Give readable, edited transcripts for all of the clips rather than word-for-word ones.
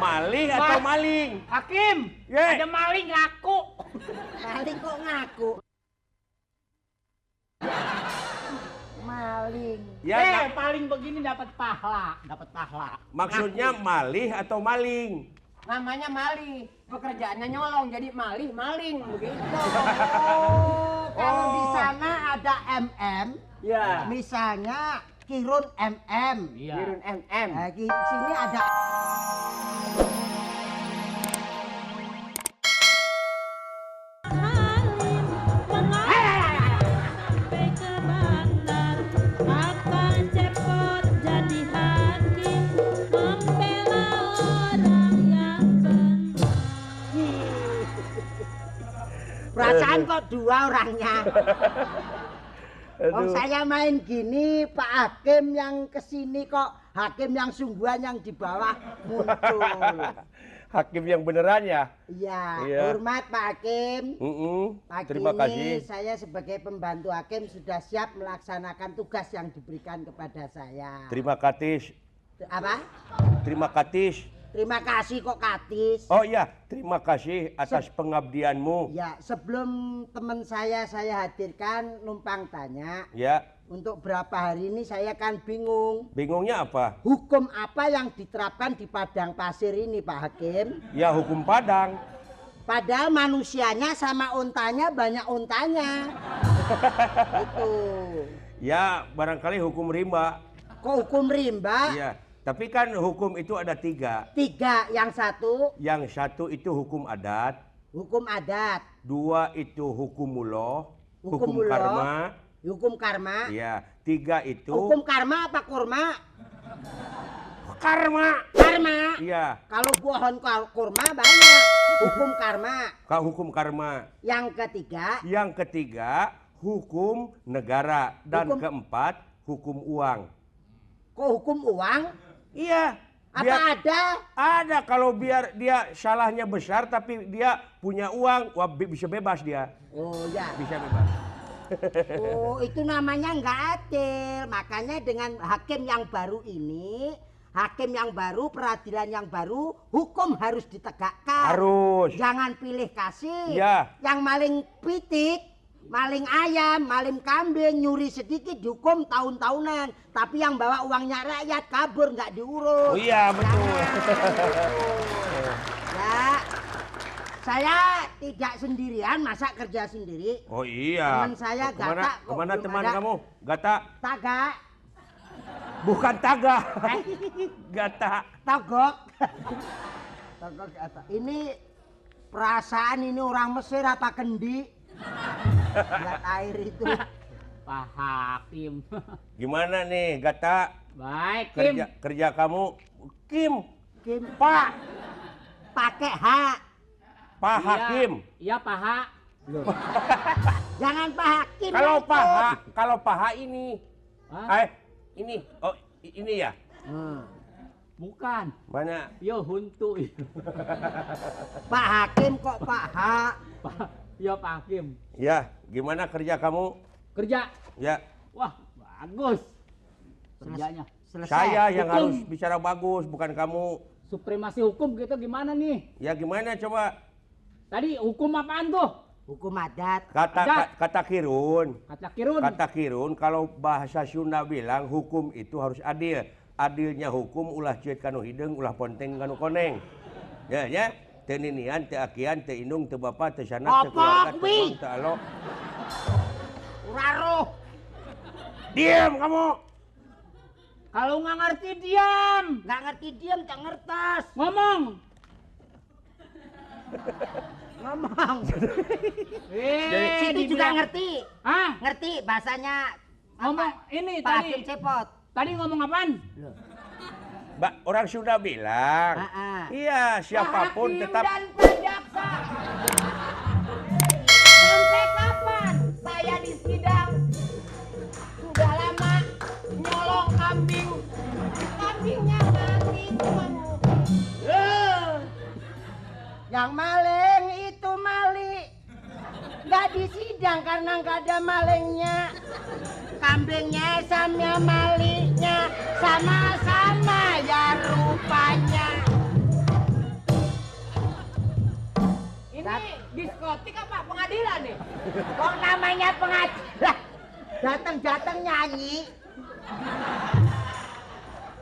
malih atau maling? Hakim, Ye. ada maling ngaku. Maling kok ngaku? Maling. Ya, Paling begini dapat pahala, maksudnya malih atau maling? Namanya malih. Pekerjaannya nyolong, jadi malih, maling begitu. Kalau di sana ada MM, Ya. misalnya Kirun MM. Iya. Kirun MM. Nah, di sini ada perasaan kok dua orangnya. Oh, saya main gini, Pak Hakim yang kesini kok hakim yang sungguhan yang di bawah muncul. Hakim yang beneran ya? Iya, Iya. hormat Pak Hakim. Pagi Terima ini kasih. saya sebagai pembantu hakim sudah siap melaksanakan tugas yang diberikan kepada saya. Terima kasih. Apa? Terima kasih. Terima kasih kok Katis. Oh iya, terima kasih atas pengabdianmu. Ya, sebelum teman saya hadirkan numpang tanya. Ya. Untuk berapa hari ini saya kan bingung. Bingungnya apa? Hukum apa yang diterapkan di padang pasir ini Pak Hakim? Ya hukum Padang. Padahal manusianya sama untanya banyak untanya. Itu. Ya barangkali hukum rimba. Kok hukum rimba? Iya. Tapi kan hukum itu ada 3. 3, yang satu. Yang satu itu hukum adat. Hukum adat. 2 itu hukum muloh. Hukum muloh. Karma. Hukum karma. Iya. 3 itu. Hukum karma apa kurma? Karma. Karma. Iya. Kalau pohon kurma banyak. Hukum karma. Hukum karma. Yang ketiga. Yang ketiga hukum negara. Dan Hukum- keempat hukum uang. Kok hukum uang? Iya. Apa ada? Ada kalau biar dia salahnya besar tapi dia punya uang, wah bisa bebas dia. Oh ya. Bisa bebas. Oh, itu namanya nggak adil. Makanya dengan hakim yang baru ini, hakim yang baru, peradilan yang baru, hukum harus ditegakkan. Harus. Jangan pilih kasih. Iya. Yang maling pitik, maling ayam, maling kambing, nyuri sedikit dihukum tahun-tahunan. Tapi yang bawa uangnya rakyat kabur nggak diurus. Oh iya betul. Ya. Saya tidak sendirian, masa kerja sendiri. Oh iya. Teman saya Kemana, Gata kok kemana belum teman ada. kamu? Gata? Taga, Bukan Taga. Gata. togok. Togok Gata. Ini perasaan ini orang Mesir apa kendi? Lihat air itu. Pak Hakim. Gimana nih Gata? Baik, Kim. Kerja kamu? Kim. Kim, Pak. pakai H. Pak Iya. Hakim. Iya, Pak Ha. Jangan Pak Hakim. Kalau ya, Pak itu. Ha, kalau Pak Ha ini. Hah? Ini. Oh, ini ya. Bukan. Mana? Yo huntu. Pak Hakim kok Pak H. Yo Pak Hakim. Ya, gimana kerja kamu? Kerja. Ya, Wah, bagus. Kerjanya. Selesai. saya yang Hukum. harus bicara bagus, bukan kamu. Supremasi hukum gitu gimana nih? Ya gimana coba? Tadi hukum apaan tuh? Hukum adat. Adat. Kata Kirun. Kata Kirun. Kata Kirun, kalau bahasa Sunda bilang hukum itu harus adil. Adilnya hukum ulah ceut kanu hideung, ulah ponteng kanu koneng. Ya, ya. Teu ninian, teu akian, teu indung, teu bapa, teu sanak, teu keluarga, teu Wi. om, teu alo. Uraruh. Diam kamu. Kalau nggak ngerti diam. Nggak ngerti diam, tak ngertas. Ngomong. Ngomong. Eh, Situ juga dibilang- ngerti. Hah? Ngerti bahasanya Ngomong ini Pak tadi. Hakim Cepot. Tadi ngomong apaan? Orang Sunda bilang. Iya, siapapun Hakim tetap. dan Pak Jaksa. Sampai kapan saya di sidang? Sudah lama nyolong kambing. Kambingnya mati semuanya. Yang maling itu mali. Nggak disidang karena nggak ada malingnya. Kambingnya sama malinya sama-sama ya rupanya. diskotik apa pengadilan nih? Kok namanya pengadilan? Datang-datang nyanyi.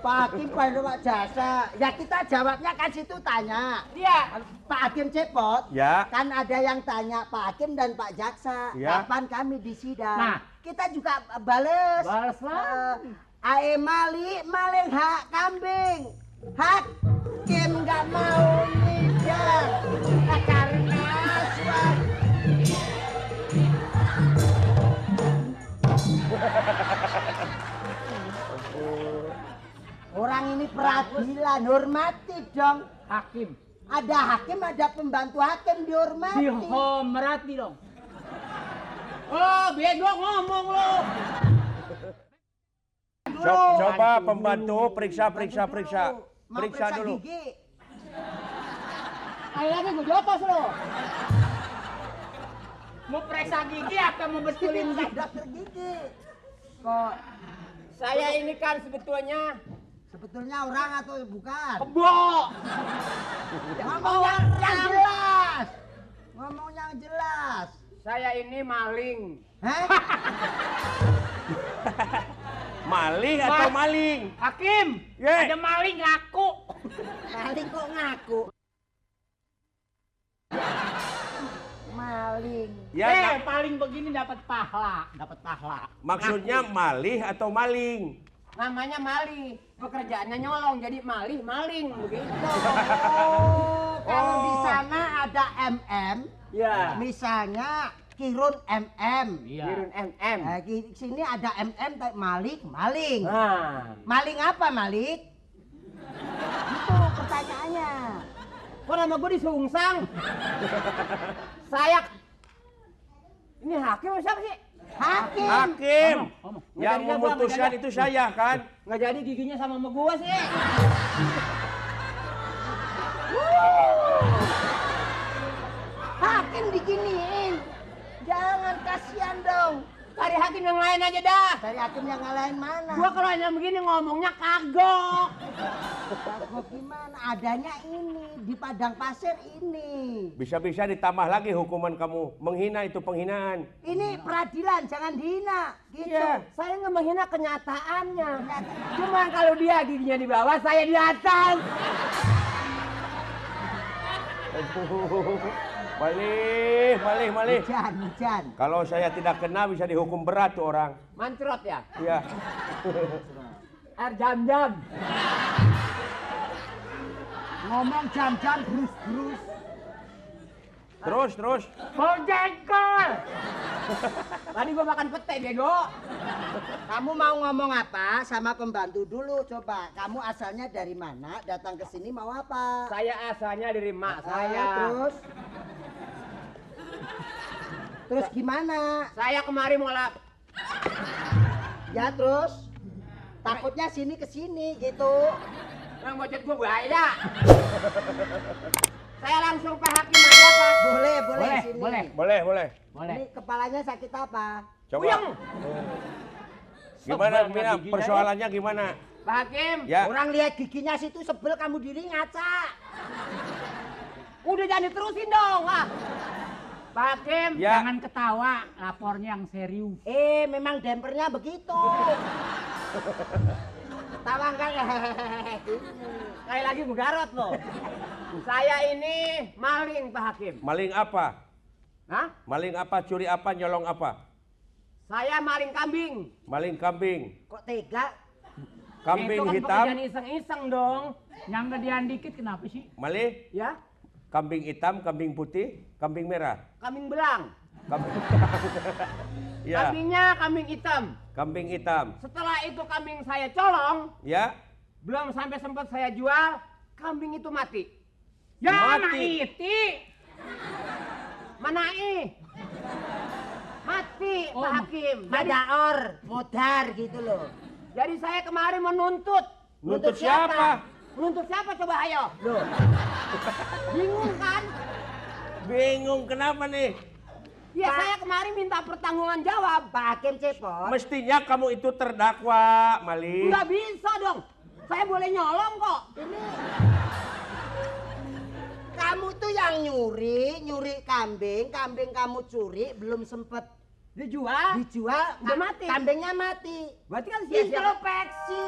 Pak Hakim Pak Jasa. Ya kita jawabnya kan situ tanya. Iya. Pak Hakim Cepot. Ya. Kan ada yang tanya Pak Hakim dan Pak Jaksa. Ya. Kapan kami di sidang? Nah. Kita juga bales. Bales lah. Ae maling hak kambing. Hakim nggak mau nyidang. Karena suatu. Orang ini peradilan, hormati dong. Hakim. Ada hakim, ada pembantu hakim, dihormati. Dihormati dong. Oh, bego ngomong lo. Coba pembantu periksa. Mau Periksa dulu. Gigi. Ayo lagi gue jotos lo. Mau periksa gigi apa mau betulin gigi? Dokter gigi. Kok Saya ini kan sebetulnya sebetulnya orang atau bukan? kebo. Ngomong yang jelas. Ngomong yang jelas. Saya ini maling. Hah? Maling atau maling? Hakim, Ye. ada maling ngaku. Maling kok ngaku? Maling. Ya, paling begini dapat pahala. maksudnya malih atau maling? Namanya malih. Pekerjaannya nyolong jadi maling begitu. Oh, kalau di Oh. sana ada MM, Ya. misalnya Kirun MM. Birun MM. Nah, di sini ada MM, maling. Nah, Maling apa, Malik? Itu pertanyaannya. kok nama gue disungsang? Saya ini hakim atau siapa sih? Hakim. Hakim. Ngomong. Yang Nggak jadi gua, memutuskan nggak jadi. itu saya kan? Nggak jadi giginya sama gua sih. Hakim diginiin. Jangan kasihan dong. Cari hakim yang lain aja dah. Dari hakim yang ngalahin mana? Gua kalau hanya begini ngomongnya kagok. Kagok gimana? Adanya ini di padang pasir ini. Bisa-bisa ditambah lagi hukuman kamu. Menghina itu penghinaan. Ini peradilan, jangan dihina. Gitu. Iya, saya nggak menghina kenyataannya. Cuma kalau dia giginya di bawah, saya di atas. Malih. Hujan. Kalau saya tidak kena bisa dihukum berat tuh orang. Mancrot ya? Iya. Air jam-jam. Ngomong jam-jam brus. Terus. Mau jengkol. Tadi gua makan pete, bego. Kamu mau ngomong apa sama pembantu dulu coba. Kamu asalnya dari mana? Datang ke sini mau apa? Saya asalnya dari mak saya. Terus gimana? Saya kemarin mau lap. Ya terus takutnya sini ke sini gitu. Yang bocet gua baik dah. Saya langsung ke hakim aja, Pak. Boleh sini. Boleh. Ini kepalanya sakit apa? Coba. Puyeng. Gimana, Sebel Mina? giginya, Persoalannya gimana? Pak Hakim, Ya. Orang lihat giginya situ sebel, kamu diri ngaca. udah jangan diterusin dong, ah. Pak Hakim, Ya. jangan ketawa, lapornya yang serius. Memang dempernya begitu. Tawa enggak hehehe. Kayak lagi Bugarot loh. Saya ini maling, Pak Hakim. Maling apa? Hah? Maling apa? Curi apa? Nyolong apa? Saya maling kambing. Maling kambing. Kok tega? Kambing Itu kan hitam. pekerjaan iseng-iseng dong. Yang gedean dikit kenapa sih? Malih. Ya, Kambing hitam, kambing putih, kambing merah. kambing belang. Kambing. Ya, Kambingnya kambing hitam. kambing hitam. Setelah itu kambing saya colong, Ya, belum sampai sempat saya jual, kambing itu mati. Ya, Mati. Maiti. Manai. Mati, Oh, Pak Hakim. Jadi, Madaor, modar gitu loh. jadi saya kemarin menuntut. nuntut siapa? Menuntut siapa coba ayo? Loh. Bingung kan? Bingung kenapa nih? Ya saya kemarin minta pertanggungan jawab. Pak Hakim Cepot. Mestinya kamu itu terdakwa, Malih. Nggak bisa dong. Saya boleh nyolong kok. Ini kamu tuh yang nyuri kambing kamu curi belum sempet Dijual? Udah mati. Kambingnya mati. Berarti kan sia-sia. Introspeksi.